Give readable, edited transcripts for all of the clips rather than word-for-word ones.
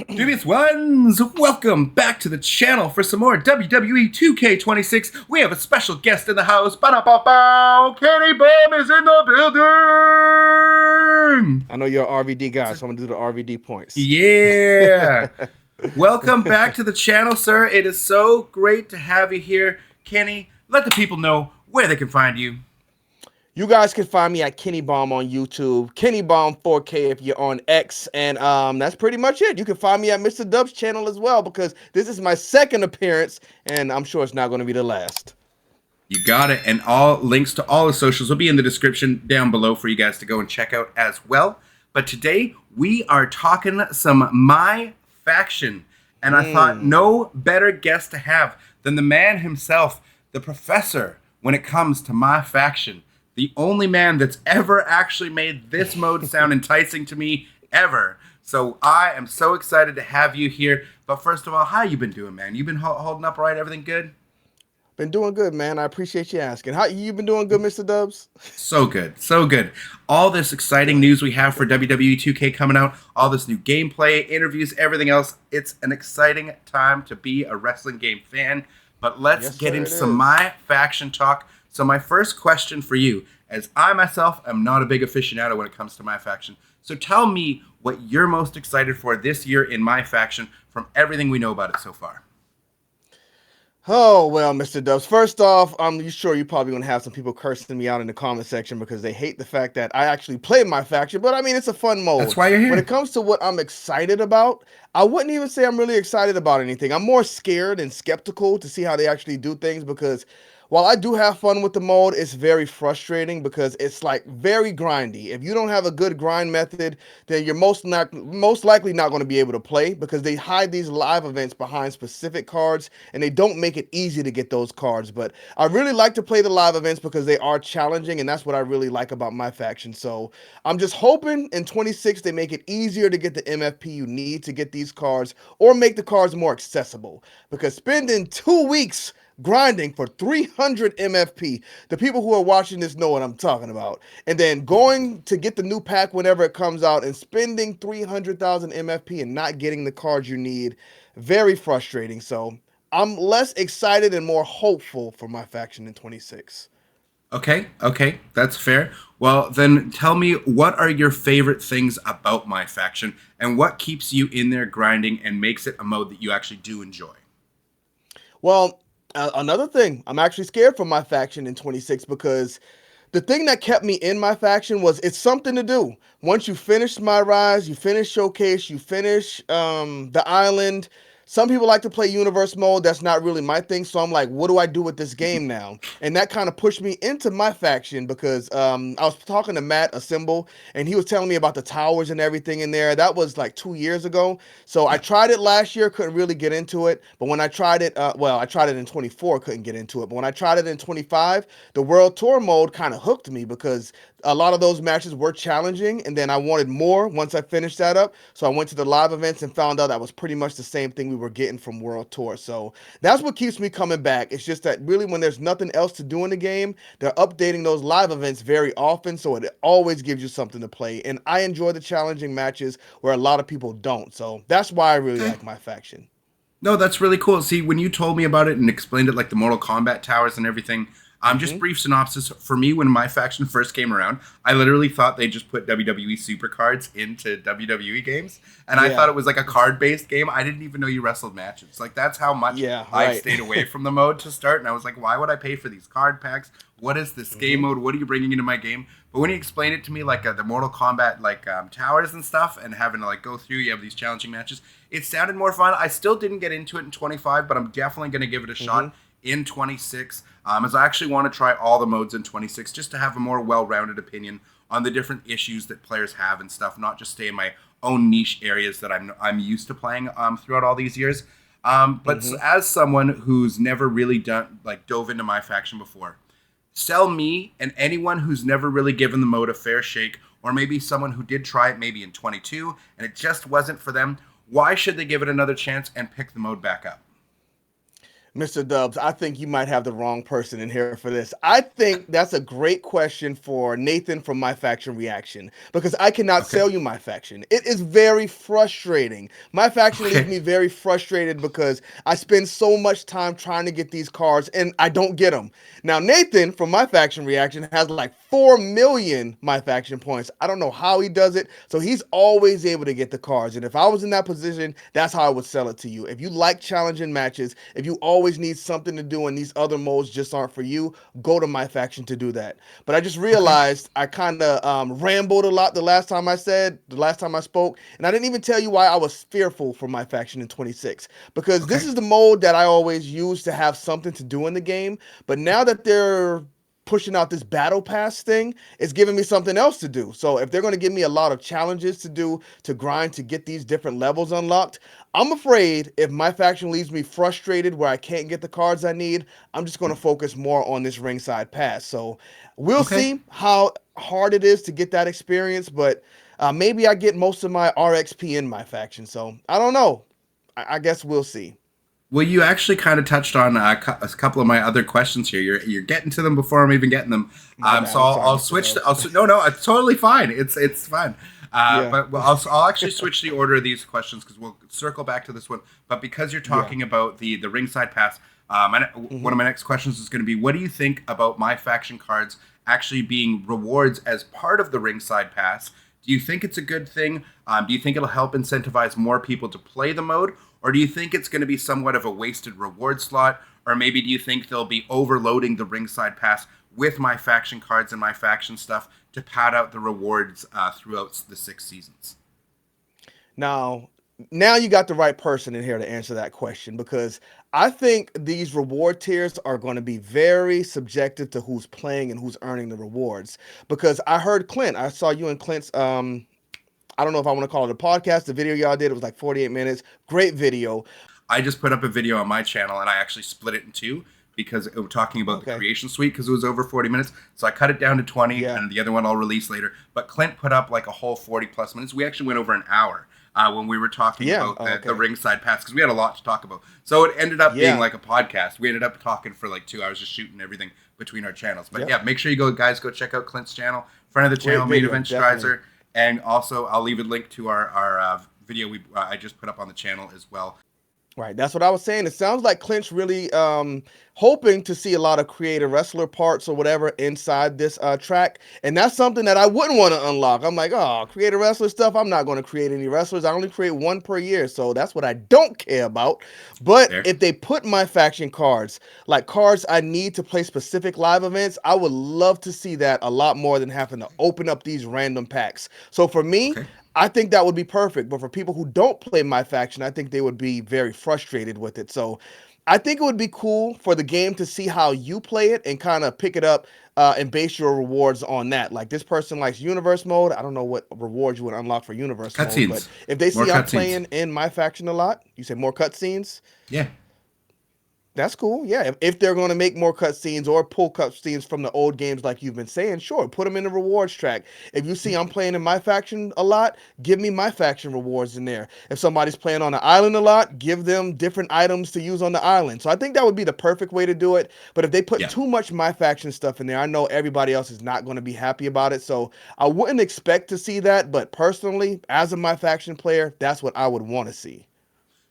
Dubious ones, welcome back to the channel for some more WWE2K26. We have a special guest in the house. Ba-da-ba-bow! Kenny Bomb is in the building! I know you're an RVD guy, so I'm gonna do the RVD points. Yeah! Welcome back to the channel, sir. It is so great to have you here. Kenny, let the people know where they can find you. You guys can find me at Kenny Bomb on YouTube, Kenny Bomb 4K if you're on X, and that's pretty much it. You can find me at Mr. Dub's channel as well because this is my second appearance, and I'm sure it's not going to be the last. You got it, and all links to all the socials will be in the description down below for you guys to go and check out as well. But today we are talking some My Faction, and I thought no better guest to have than the man himself, the professor, when it comes to My Faction. The only man that's ever actually made this mode sound enticing to me ever. So I am so excited to have you here. But first of all, how you been doing, man? You been holding up right? Everything good? Been doing good, man. I appreciate you asking. How you been doing good, Mr. Dubs? So good, so good. All this exciting news we have for WWE 2K coming out, all this new gameplay, interviews, everything else. It's an exciting time to be a wrestling game fan. But let's get into some My Faction talk. So my first question for you, as I myself am not a big aficionado when it comes to My Faction, so tell me what you're most excited for this year in My Faction from everything we know about it so far. Oh, well, Mr. Dubs, first off, I'm sure you're probably going to have some people cursing me out in the comment section because they hate the fact that I actually play My Faction, but I mean, it's a fun mode. That's why you're here. When it comes to what I'm excited about, I wouldn't even say I'm really excited about anything. I'm more scared and skeptical to see how they actually do things because while I do have fun with the mode, it's very frustrating because it's like very grindy. If you don't have a good grind method, then you're most likely not going to be able to play because they hide these live events behind specific cards and they don't make it easy to get those cards. But I really like to play the live events because they are challenging and that's what I really like about My Faction. So I'm just hoping in 26 they make it easier to get the MFP you need to get these cards or make the cards more accessible because spending 2 weeks grinding for 300 MFP. The people who are watching this know what I'm talking about. And then going to get the new pack whenever it comes out and spending 300,000 MFP and not getting the cards you need. Very frustrating. So I'm less excited and more hopeful for My Faction in 26. Okay, that's fair. Well, then tell me, what are your favorite things about My Faction and what keeps you in there grinding and makes it a mode that you actually do enjoy? Well, another thing, I'm actually scared for My Faction in 26 because the thing that kept me in My Faction was it's something to do. Once you finish My Rise, you finish Showcase, you finish the Island. Some people like to play Universe mode. That's not really my thing. So I'm like, what do I do with this game now? And that kind of pushed me into My Faction because I was talking to Matt Assemble and he was telling me about the towers and everything in there. That was like 2 years ago. So I tried it last year, couldn't really get into it. But when I tried it, I tried it in 24, couldn't get into it. But when I tried it in 25, the World Tour mode kind of hooked me because a lot of those matches were challenging and then I wanted more once I finished that up. So I went to the live events and found out that was pretty much the same thing we were getting from World Tour. So that's what keeps me coming back. It's just that really when there's nothing else to do in the game, they're updating those live events very often. So it always gives you something to play. And I enjoy the challenging matches where a lot of people don't. So that's why I really like My Faction. No, that's really cool. See, when you told me about it and explained it, like the Mortal Kombat towers and everything, just brief synopsis. For me, when My Faction first came around, I literally thought they just put WWE Supercards into WWE games. And I thought it was like a card-based game. I didn't even know you wrestled matches. Like, that's how much I stayed away from the mode to start. And I was like, why would I pay for these card packs? What is this game mode? What are you bringing into my game? But when you explained it to me, like the Mortal Kombat, like towers and stuff, and having to like go through, you have these challenging matches, it sounded more fun. I still didn't get into it in 25, but I'm definitely going to give it a shot in 26, as I actually want to try all the modes in 26 just to have a more well-rounded opinion on the different issues that players have and stuff, not just stay in my own niche areas that I'm used to playing throughout all these years. But as someone who's never really dove into My Faction before, tell me and anyone who's never really given the mode a fair shake, or maybe someone who did try it maybe in 22 and it just wasn't for them, why should they give it another chance and pick the mode back up? Mr. Dubs, I think you might have the wrong person in here for this. I think that's a great question for Nathan from My Faction Reaction because I cannot Okay. sell you My Faction. It is very frustrating. My Faction leaves Okay. me very frustrated because I spend so much time trying to get these cards and I don't get them. Now, Nathan from My Faction Reaction has like 4 million My Faction points. I don't know how he does it. So he's always able to get the cards. And if I was in that position, that's how I would sell it to you. If you like challenging matches, if you always need something to do and these other modes just aren't for you, go to My Faction to do that. But I just Okay. realized I kind of rambled a lot the last time I spoke, and I didn't even tell you why I was fearful for My Faction in 26 because this Okay. is the mode that I always use to have something to do in the game. But now that they're pushing out this battle pass thing, it's giving me something else to do. So if they're going to give me a lot of challenges to do to grind to get these different levels unlocked, I'm afraid if My Faction leaves me frustrated where I can't get the cards I need, I'm just going to focus more on this ringside pass. So we'll Okay. see how hard it is to get that experience, but maybe I get most of my RXP in My Faction. So I don't know. I guess we'll see. Well, you actually kind of touched on a couple of my other questions here. You're getting to them before I'm even getting them. My So bad. I'm sorry, I'll Mr. switch. Dubs. No, no, it's totally fine. It's fine. Yeah. But I'll actually switch the order of these questions because we'll circle back to this one. But because you're Yeah. talking about the ringside pass, one Hmm. of my next questions is going to be, what do you think about my faction cards actually being rewards as part of the ringside pass? Do you think it's a good thing? Do you think it'll help incentivize more people to play the mode? Or do you think it's going to be somewhat of a wasted reward slot? Or maybe do you think they'll be overloading the ringside pass with my faction cards and my faction stuff to pad out the rewards throughout the 6 seasons? Now, now you got the right person in here to answer that question because I think these reward tiers are going to be very subjective to who's playing and who's earning the rewards. Because I heard Clint, I saw you and Clint's I don't know if I want to call it a podcast. The video y'all did, it was like 48 minutes. Great video. I just put up a video on my channel and I actually split it in two because it was talking about the Okay. creation suite because it was over 40 minutes. So I cut it down to 20 Yeah. and the other one I'll release later. But Clint put up like a whole 40 plus minutes. We actually went over an hour when we were talking Yeah. about Oh, the okay. ringside pass because we had a lot to talk about. So it ended up being Yeah. like a podcast. We ended up talking for like 2 hours just shooting everything between our channels. But Yep. yeah, make sure you go check out Clint's channel, friend of the Great channel, main video. event Definitely. strizer. And also I'll leave a link to our video I just put up on the channel as well. Right, that's what I was saying. It sounds like Clint's really hoping to see a lot of creative wrestler parts or whatever inside this track, and that's something that I wouldn't want to unlock. I'm like, oh, creative wrestler stuff. I'm not going to create any wrestlers. I only create one per year, so that's what I don't care about. But There. if they put My Faction cards, like cards I need to play specific live events, I would love to see that a lot more than having to open up these random packs. So for me, Okay. I think that would be perfect. But for people who don't play My Faction, I think they would be very frustrated with it. So I think it would be cool for the game to see how you play it and kind of pick it up and base your rewards on that. Like this person likes universe mode. I don't know what rewards you would unlock for universe mode, but Cutscenes. if they More see I'm cutscenes. playing in My Faction a lot, you say more cutscenes. Yeah. That's cool. Yeah, if they're going to make more cutscenes or pull cutscenes from the old games like you've been saying, sure, put them in the rewards track. If you see I'm playing in My Faction a lot, give me My Faction rewards in there. If somebody's playing on the island a lot, give them different items to use on the island. So I think that would be the perfect way to do it. But if they put Yeah. too much My Faction stuff in there, I know everybody else is not going to be happy about it. So I wouldn't expect to see that. But personally, as a My Faction player, that's what I would want to see.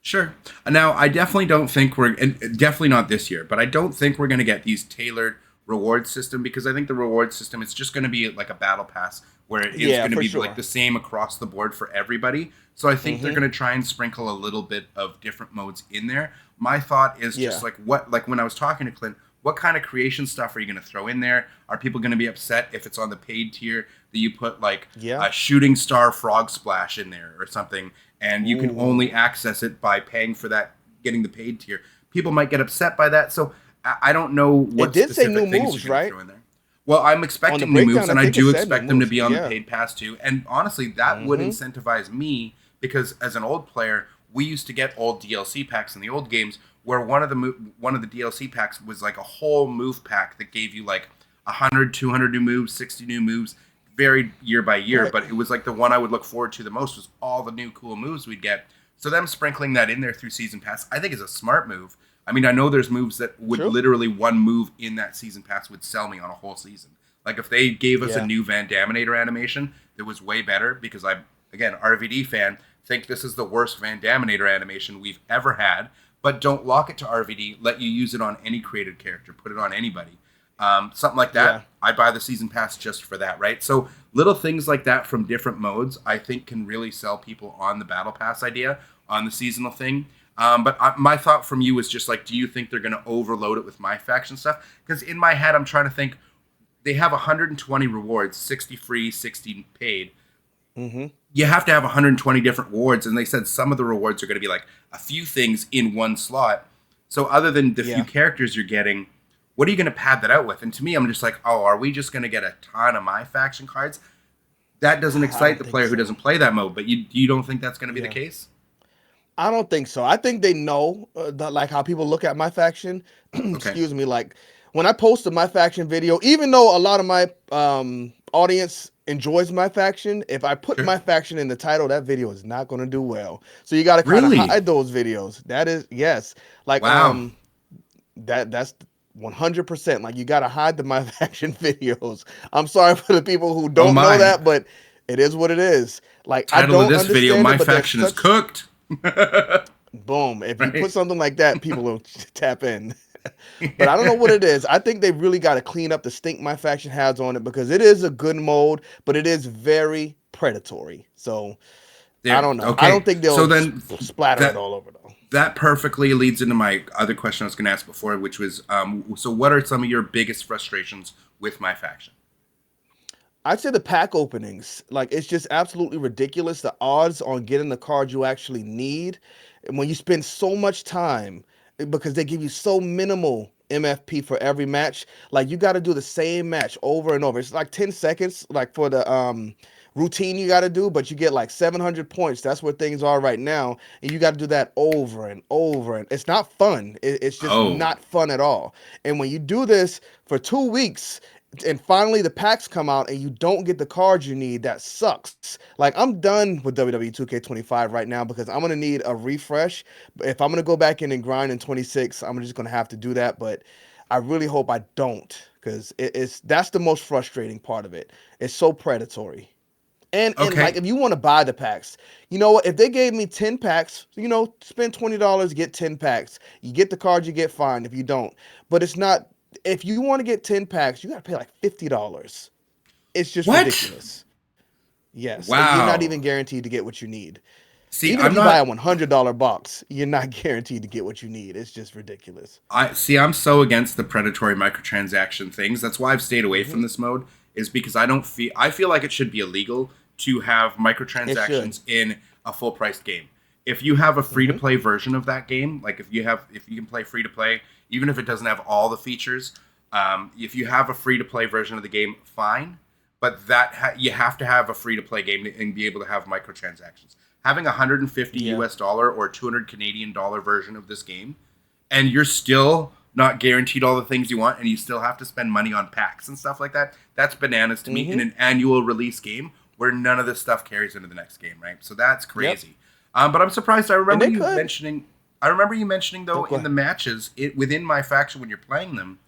Sure. Now, I definitely don't think and definitely not this year, but I don't think we're going to get these tailored reward system because I think the reward system is just going to be like a battle pass where it is Yeah, going to for be like sure. the same across the board for everybody. So I think they're Hmm. going to try and sprinkle a little bit of different modes in there. My thought is just Yeah. like like when I was talking to Clint, what kind of creation stuff are you going to throw in there? Are people going to be upset if it's on the paid tier that you put like Yeah. a shooting star frog splash in there or something and you can only Ooh. access it by paying for that, getting the paid tier? People might get upset by that. So I don't know It what did say new specific things moves, you're going to right? throw in there. Well, I'm On the expecting new moves, breakdown, I and I think it do said new expect them to moves. be on the Yeah. paid pass too. And honestly, that would Hmm. incentivize me because as an old player, we used to get old DLC packs in the old games where one of the DLC packs was like a whole move pack that gave you like 100, 200 new moves, 60 new moves, varied year by year. Right. But it was like the one I would look forward to the most was all the new cool moves we'd get. So them sprinkling that in there through season pass, I think is a smart move. I mean, I know there's moves that would True. literally one move in that season pass would sell me on a whole season. Like if they gave us a Yeah. new Van Daminator animation that was way better, because I'm again RVD fan, think this is the worst Van Daminator animation we've ever had, but don't lock it to RVD. Let you use it on any created character, put it on anybody. Something like that. Yeah. I buy the season pass just for that, right? So little things like that from different modes, I think, can really sell people on the battle pass idea, on the seasonal thing. My thought from you is just like, do you think they're going to overload it with my faction stuff? Because in my head, I'm trying to think. They have 120 rewards, 60 free, 60 paid. Mm-hmm. You have to have 120 different rewards, and they said some of the rewards are going to be like a few things in one slot. So other than the few characters you're getting, what are you going to pad that out with? And to me, I'm just like, oh, are we just going to get a ton of my faction cards? That doesn't excite the player who doesn't play that mode, but you don't think that's going to be the case? I don't think so. I think they know like how people look at my faction. Excuse me. Like when I posted my faction video, even though a lot of my audience enjoys my faction, if I put my faction in the title, that video is not going to do well. So you got to kind of hide those videos. That is, yes. Like, that's 100%. Like you got to hide the my faction videos. I'm sorry for the people who don't know that, but it is what it is. Like title I don't of this video, understand my faction is cooked. Boom. If you put something like that, people will tap in. But I don't know what it is. I think they really got to clean up the stink my faction has on it, because it is a good mode, but it is very predatory. So I don't know. Okay. I don't think they'll splatter that, it all over though. That perfectly leads into my other question I was going to ask before, which was, so what are some of your biggest frustrations with my faction? I'd say the pack openings. Like, it's just absolutely ridiculous. The odds on getting the card you actually need, and when you spend so much time, because they give you so minimal MFP for every match, like you got to do the same match over and over. It's like 10 seconds, like for the routine you got to do, but you get like 700 points. That's where things are right now, and you got to do that over and over, and it's not fun. It's just not fun at all. And when you do this for 2 weeks, and finally the packs come out and you don't get the cards you need, that sucks. Like, I'm done with WWE2K25 right now, because I'm going to need a refresh. If I'm going to go back in and grind in 26, I'm just going to have to do that. But I really hope I don't, because that's the most frustrating part of it. It's so predatory. And like, if you want to buy the packs, you know what? If they gave me 10 packs, spend $20, get 10 packs. You get the cards, you get fine if you don't. But it's not. If you want to get 10 packs, you got to pay like $50. It's just ridiculous. Yes. Wow. And you're not even guaranteed to get what you need. See, even if you buy a $100 box, you're not guaranteed to get what you need. It's just ridiculous. I'm so against the predatory microtransaction things. That's why I've stayed away from this mode, is because I feel like it should be illegal to have microtransactions in a full priced game. If you have a free to play version of that game, like if you can play free to play, even if it doesn't have all the features, if you have a free to play version of the game, fine. But you have to have a free to play game and be able to have microtransactions. Having $150 US dollar or 200 Canadian dollar version of this game, and you're still not guaranteed all the things you want, and you still have to spend money on packs and stuff like that. That's bananas to me in an annual release game where none of this stuff carries into the next game, right? So that's crazy. But I'm surprised. I remember you mentioning though in the matches within my faction when you're playing them,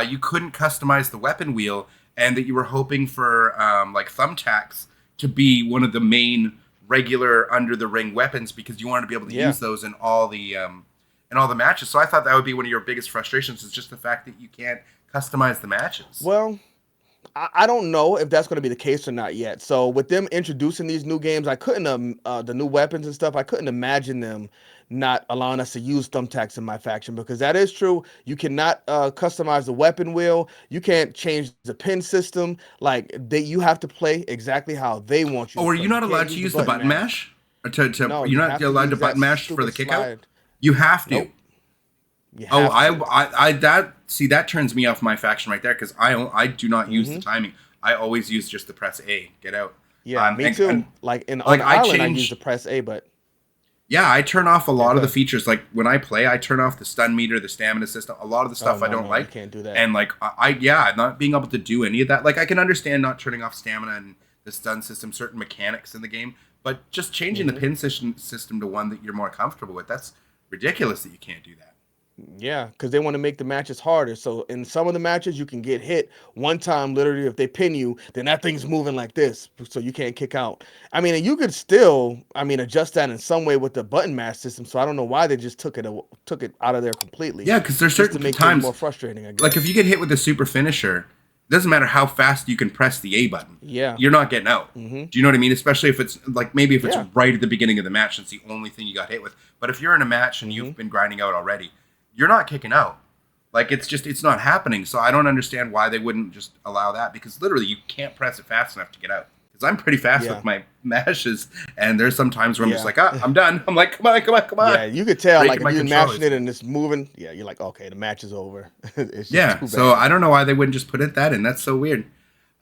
you couldn't customize the weapon wheel, and that you were hoping for like thumbtacks to be one of the main regular under the ring weapons, because you wanted to be able to use those in all the matches. So I thought that would be one of your biggest frustrations, is just the fact that you can't customize the matches. Well, I don't know if that's going to be the case or not yet. So with them introducing these new games, I couldn't the new weapons and stuff, I couldn't imagine them not allowing us to use thumbtacks in my faction, because that is true. You cannot customize the weapon wheel. You can't change the pin system. Like, you have to play exactly how they want you. Oh, are you not allowed to use the button mash? No, you're not allowed to button mash for the kick out? You have to. Nope. That turns me off my faction right there, because I do not use the timing. I always use just the press A, get out. Yeah, me too. On Island, I use the press A, but yeah, I turn off a lot of the features. Like when I play, I turn off the stun meter, the stamina system, a lot of the stuff I don't like. You can't do that. And like not being able to do any of that. Like, I can understand not turning off stamina and the stun system, certain mechanics in the game, but just changing the pin system to one that you're more comfortable with. That's ridiculous that you can't do that. Yeah, because they want to make the matches harder. So in some of the matches, you can get hit one time. Literally, if they pin you, then that thing's moving like this, so you can't kick out. I mean, and you could still, I mean, adjust that in some way with the button mash system. So I don't know why they just took it out of there completely, Yeah, because there's just certain to make things times, more frustrating, I like if you guess. get hit with a super finisher, it doesn't matter how fast you can press the A button, Yeah. you're not getting out. Mm-hmm. Do you know what I mean? Especially if it's like maybe if it's Yeah. right at the beginning of the match, it's the only thing you got hit with. But if you're in a match and Mm-hmm. you've been grinding out already, you're not kicking out. Like it's not happening. So I don't understand why they wouldn't just allow that, because literally you can't press it fast enough to get out. Because I'm pretty fast Yeah. with my mashes, and there's some times where I'm just Yeah. like, ah, I'm done. I'm like, come on, come on, come on, Yeah, you could tell like breaking if my you're mashing controllers. it and it's moving, yeah, you're like, okay, the match is over. It's just Yeah, too so bad. I don't know why they wouldn't just put it that in. That's so weird.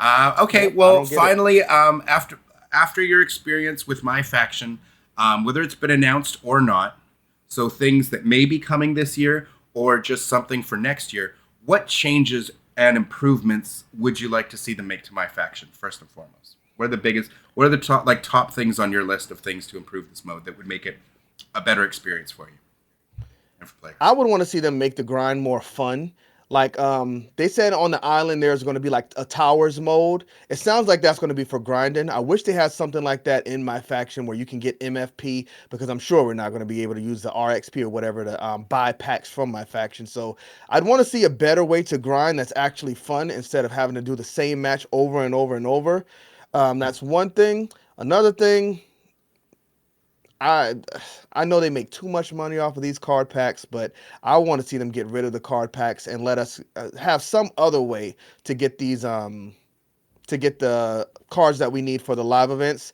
Okay, Yep, I well, don't get it. finally, after your experience with my faction, whether it's been announced or not, so things that may be coming this year or just something for next year, what changes and improvements would you like to see them make to my faction first and foremost? What are the biggest? What are the top things on your list of things to improve this mode that would make it a better experience for you and for I players? would want to see them make the grind more fun. Like they said on the island there's going to be like a towers mode. It sounds like that's going to be for grinding. I wish they had something like that in my faction where you can get MFP, because I'm sure we're not going to be able to use the RXP or whatever to buy packs from my faction. So I'd want to see a better way to grind that's actually fun instead of having to do the same match over and over and over. That's one thing. Another thing, I I know they make too much money off of these card packs, but I want to see them get rid of the card packs and let us have some other way to get these to get the cards that we need for the live events.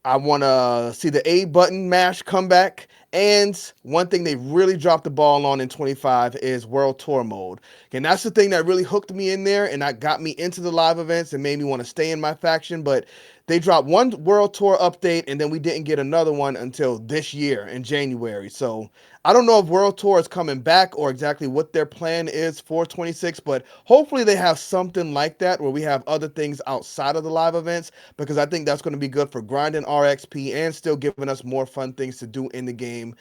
I want to see the A button mash come back. And one thing they really dropped the ball on in 25 is World Tour mode. And that's the thing that really hooked me in there and that got me into the live events and made me want to stay in my faction. But they dropped one World Tour update and then we didn't get another one until this year in January. So I don't know if World Tour is coming back or exactly what their plan is for 26, but hopefully they have something like that where we have other things outside of the live events, because I think that's going to be good for grinding RXP and still giving us more fun things to do in the game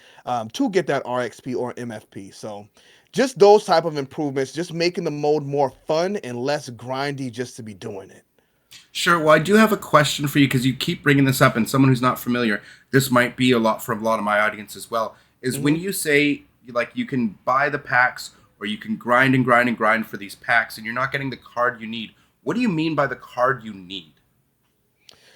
to get that RXP or MFP. So just those type of improvements, just making the mode more fun and less grindy just to be doing it. Sure. Well, I do have a question for you because you keep bringing this up, and someone who's not familiar, this might be a lot for a lot of my audience as well. Is when Mm-hmm. you say like you can buy the packs or you can grind and grind and grind for these packs, and you're not getting the card you need. What do you mean by the card you need?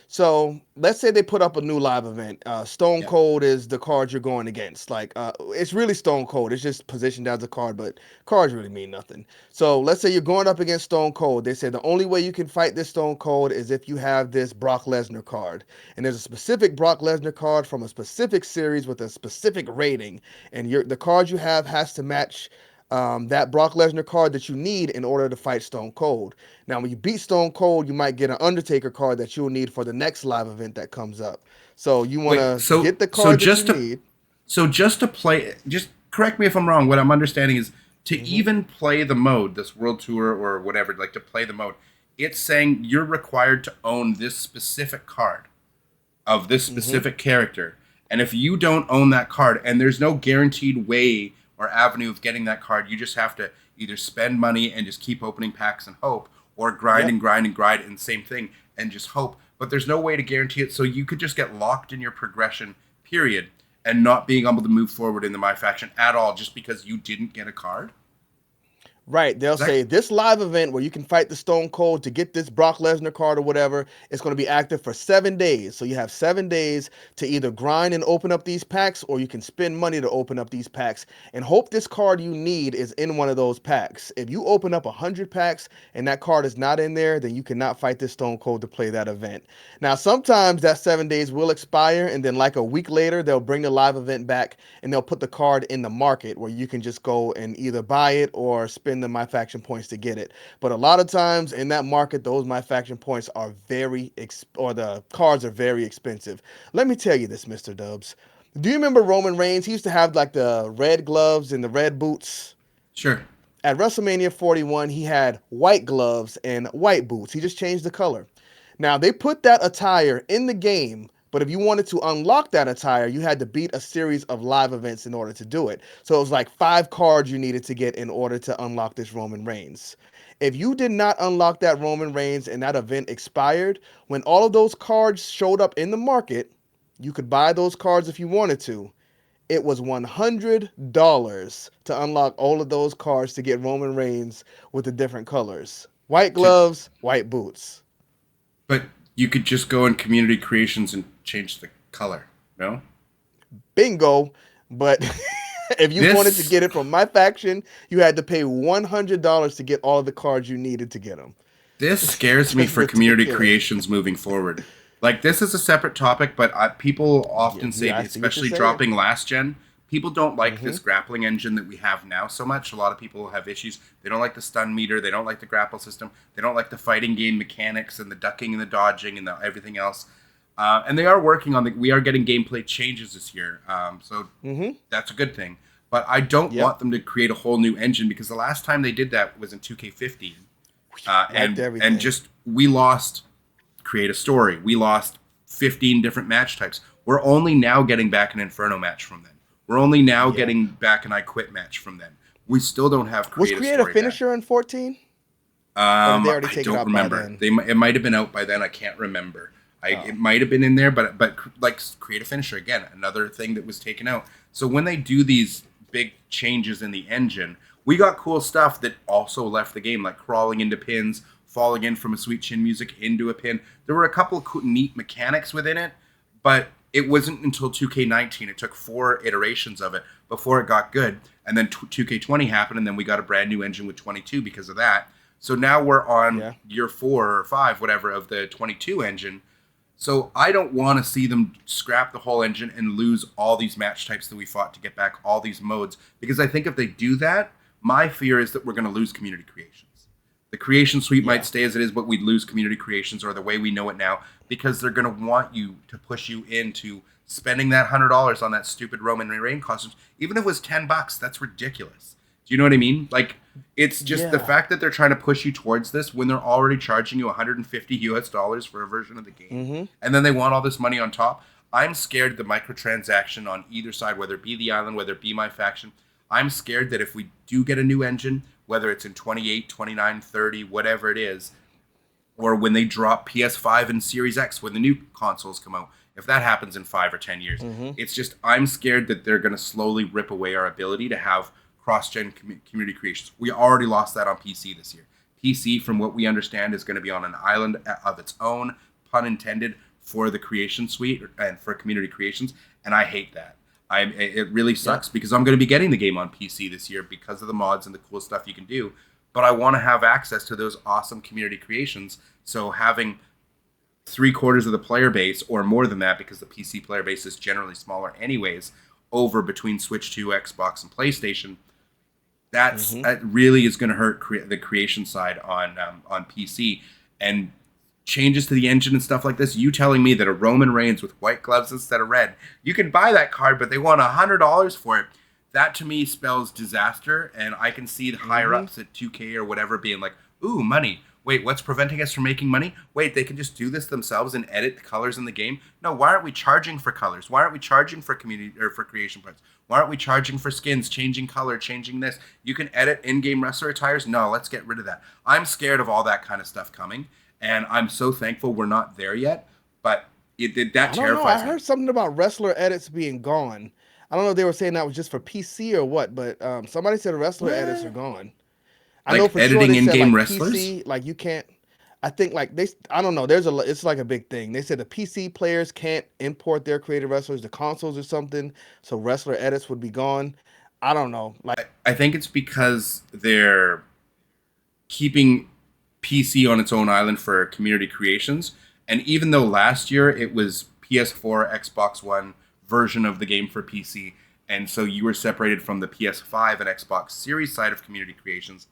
So let's say they put up a new live event. Stone Yeah. Cold is the card you're going against. Like it's really Stone Cold. It's just positioned as a card, but cards really mean nothing. So let's say you're going up against Stone Cold. They say the only way you can fight this Stone Cold is if you have this Brock Lesnar card. And there's a specific Brock Lesnar card from a specific series with a specific rating. And the card you have has to match that Brock Lesnar card that you need in order to fight Stone Cold. Now, when you beat Stone Cold, you might get an Undertaker card that you'll need for the next live event that comes up. So you want Wait. to So get the so card that you just to need. just to play, just correct me if I'm wrong. What I'm understanding is to Hmm. even play the mode, this World Tour or whatever, like to play the mode, it's saying you're required to own this specific card of this Hmm. specific character. And if you don't own that card, and there's no guaranteed way or avenue of getting that card, you just have to either spend money and just keep opening packs and hope, or grind Yep. and grind and grind and same thing and just hope. But there's no way to guarantee it. So you could just get locked in your progression, period, and not being able to move forward in the My Faction at all just because you didn't get a card. Right. They'll Is that say this live event where you can fight the Stone Cold to get this Brock Lesnar card or whatever, it's going to be active for 7 days. So you have 7 days to either grind and open up these packs, or you can spend money to open up these packs and hope this card you need is in one of those packs. If you open up 100 packs and that card is not in there, then you cannot fight this Stone Cold to play that event. Now, sometimes that 7 days will expire, and then like a week later, they'll bring the live event back and they'll put the card in the market where you can just go and either buy it or spend the My Faction points to get it. But a lot of times in that market, those My Faction points are or the cards are very expensive. Let me tell you this, Mr. Dubs. Do you remember Roman Reigns? He used to have like the red gloves and the red boots. sure? At WrestleMania 41, he had white gloves and white boots. He just changed the color. Now, they put that attire in the game, But if you wanted to unlock that attire, you had to beat a series of live events in order to do it. So it was like 5 cards you needed to get in order to unlock this Roman Reigns. If you did not unlock that Roman Reigns and that event expired, when all of those cards showed up in the market, you could buy those cards if you wanted to. It was $100 to unlock all of those cards to get Roman Reigns with the different colors. White gloves, white boots. But you could just go in community creations and change the color, no? Bingo. But if you wanted to get it from my faction, you had to pay $100 to get all of the cards you needed to get them. This scares me for community creations moving forward. Like, this is a separate topic, but people often say, especially dropping last gen, people don't like this grappling engine that we have now so much. A lot of people have issues. They don't like the stun meter. They don't like the grapple system. They don't like the fighting game mechanics and the ducking and the dodging and everything else. And they are working on we are getting gameplay changes this year. So that's a good thing. But I don't want them to create a whole new engine, because the last time they did that was in 2K15. And just, we lost create a story. We lost 15 different match types. We're only now getting back an Inferno match from them. We're only now getting back an I Quit match from them. We still don't have create a finisher in 14? I don't remember. It might have been out by then. I can't remember. It might have been in there, but like, create a finisher, again, another thing that was taken out. So when they do these big changes in the engine, we got cool stuff that also left the game, like crawling into pins, falling in from a sweet chin music into a pin. There were a couple of cool, neat mechanics within it, but it wasn't until 2K19. It took 4 iterations of it before it got good. And then 2K20 happened, and then we got a brand new engine with 22 because of that. So now we're on year 4 or 5, whatever, of the 22 engine. So I don't want to see them scrap the whole engine and lose all these match types that we fought to get back all these modes. Because I think if they do that, my fear is that we're going to lose community creations. The creation suite might stay as it is, but we'd lose community creations, or the way we know it now, because they're going to want you to push you into spending that $100 on that stupid Roman Reigns costumes. Even if it was $10, that's ridiculous. Do you know what I mean? Like, it's just the fact that they're trying to push you towards this when they're already charging you $150 for a version of the game. And then they want all this money on top. I'm scared the microtransaction on either side, whether it be the island, whether it be my faction, I'm scared that if we do get a new engine, whether it's in 28, 29, 30, whatever it is, or when they drop PS5 and Series X, when the new consoles come out, if that happens in 5 or 10 years, it's just, I'm scared that they're going to slowly rip away our ability to have cross-gen community creations. We already lost that on PC this year. PC, from what we understand, is going to be on an island of its own, pun intended, for the creation suite and for community creations, and I hate that. It really sucks because I'm going to be getting the game on PC this year because of the mods and the cool stuff you can do, but I want to have access to those awesome community creations. So having 3/4 of the player base, or more than that, because the PC player base is generally smaller anyways, over between Switch 2, Xbox, and PlayStation, that really is going to hurt the creation side on PC. And changes to the engine and stuff like this, you telling me that a Roman Reigns with white gloves instead of red, you can buy that card, but they want $100 for it. That to me spells disaster, and I can see the higher ups at 2K or whatever being like, ooh, money. Wait, what's preventing us from making money? Wait, they can just do this themselves and edit the colors in the game? No, why aren't we charging for colors? Why aren't we charging for community or for creation parts? Why aren't we charging for skins, changing color, changing this? You can edit in-game wrestler attires? No, let's get rid of that. I'm scared of all that kind of stuff coming. And I'm so thankful we're not there yet, but that terrifies me. I heard something about wrestler edits being gone. I don't know if they were saying that was just for PC or what, but somebody said wrestler edits are gone. I know for editing sure they in-game said, wrestlers? PC, like you can't. I think I don't know. It's like a big thing. They said the PC players can't import their creative wrestlers to consoles or something, so wrestler edits would be gone. I don't know. I think it's because they're keeping PC on its own island for community creations. And even though last year it was PS4, Xbox One version of the game for PC, and so you were separated from the PS5 and Xbox Series side of community creations,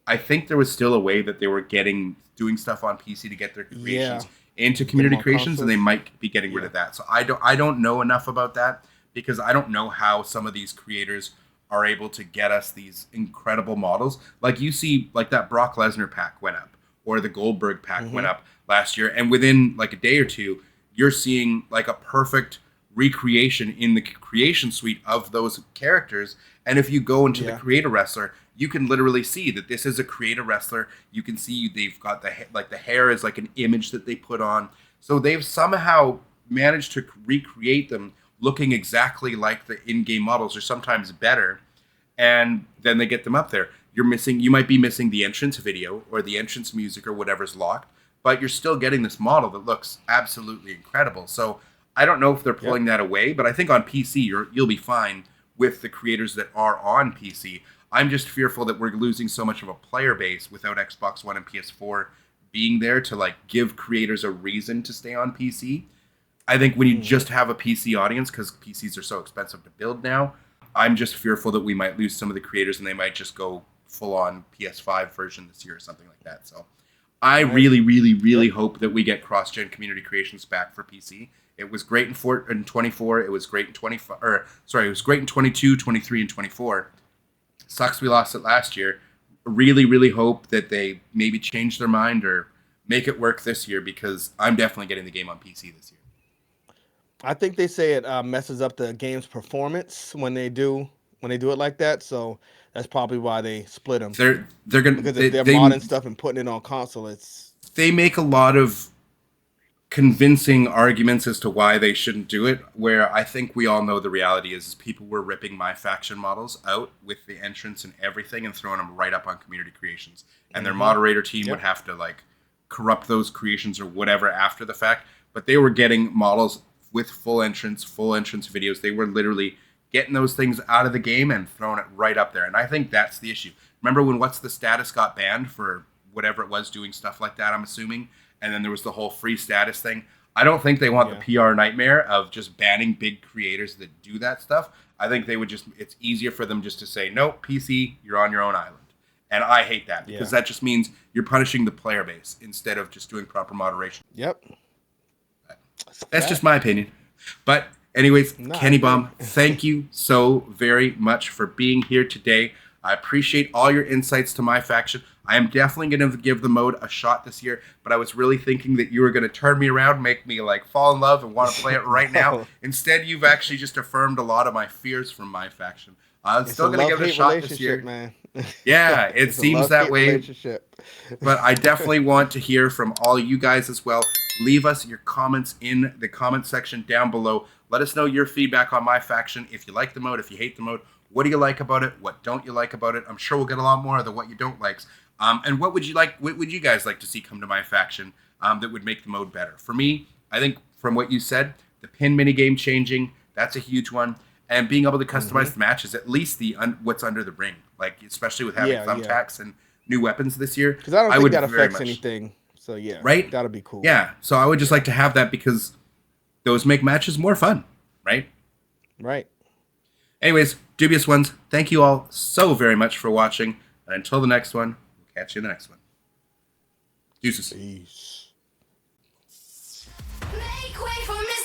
I think there was still a way that they were doing stuff on PC to get their creations into community creations, and they might be getting rid of that. So I don't know enough about that, because I don't know how some of these creators are able to get us these incredible models. Like you see, like that Brock Lesnar pack went up, or the Goldberg pack went up last year, and within like a day or two, you're seeing like a perfect recreation in the creation suite of those characters. And if you go into the creator wrestler, you can literally see that this is a creator wrestler. You can see they've got the hair is like an image that they put on. So they've somehow managed to recreate them looking exactly like the in-game models, or sometimes better. And then they get them up there. You might be missing the entrance video or the entrance music or whatever's locked, but you're still getting this model that looks absolutely incredible. So I don't know if they're pulling that away, but I think on PC you'll be fine with the creators that are on PC. I'm just fearful that we're losing so much of a player base without Xbox One and PS4 being there to like give creators a reason to stay on PC. I think when you just have a PC audience, because PCs are so expensive to build now, I'm just fearful that we might lose some of the creators and they might just go full on PS5 version this year or something like that. So I really, really, really hope that we get cross-gen community creations back for PC. It was great in 24. It was great in 25. It was great in 22, 23, and 24. Sucks we lost it last year. Really, really hope that they maybe change their mind or make it work this year, because I'm definitely getting the game on PC this year. I think they say it messes up the game's performance when they do it like that. So that's probably why they split them. They're gonna because they're modding stuff and putting it on console. They make a lot of convincing arguments as to why they shouldn't do it, where I think we all know the reality is people were ripping MyFaction models out with the entrance and everything and throwing them right up on community creations, and their moderator team would have to like corrupt those creations or whatever after the fact. But they were getting models with full entrance videos. They were literally getting those things out of the game and throwing it right up there. And I think that's the issue. Remember when What's the Status got banned for whatever it was, doing stuff like that, I'm assuming? And then there was the whole free status thing. I don't think they want the PR nightmare of just banning big creators that do that stuff. I think they would it's easier for them just to say, no, PC, you're on your own island. And I hate that, because that just means you're punishing the player base instead of just doing proper moderation. That's just my opinion. But anyways, Kenny Bomb, thank you so very much for being here today. I appreciate all your insights to MyFaction. I am definitely going to give the mode a shot this year, but I was really thinking that you were going to turn me around, make me like fall in love and want to play it right now. Instead, you've actually just affirmed a lot of my fears from MyFaction. I'm still going to give it a shot this year. Man. Yeah, it seems that way. But I definitely want to hear from all you guys as well. Leave us your comments in the comment section down below. Let us know your feedback on MyFaction. If you like the mode, if you hate the mode, what do you like about it? What don't you like about it? I'm sure we'll get a lot more of the what you don't likes. And what would you like? What would you guys like to see come to MyFaction that would make the mode better? For me, I think from what you said, the pin minigame changing, that's a huge one. And being able to customize the matches, at least what's under the ring, like especially with having thumbtacks and new weapons this year. Because I don't think that affects anything. So right? That'll be cool. Yeah, so I would just like to have that, because those make matches more fun, right? Right. Anyways, Dubious Ones, thank you all so very much for watching. And until the next one, we'll catch you in the next one. Deuces. Peace. Make way for me.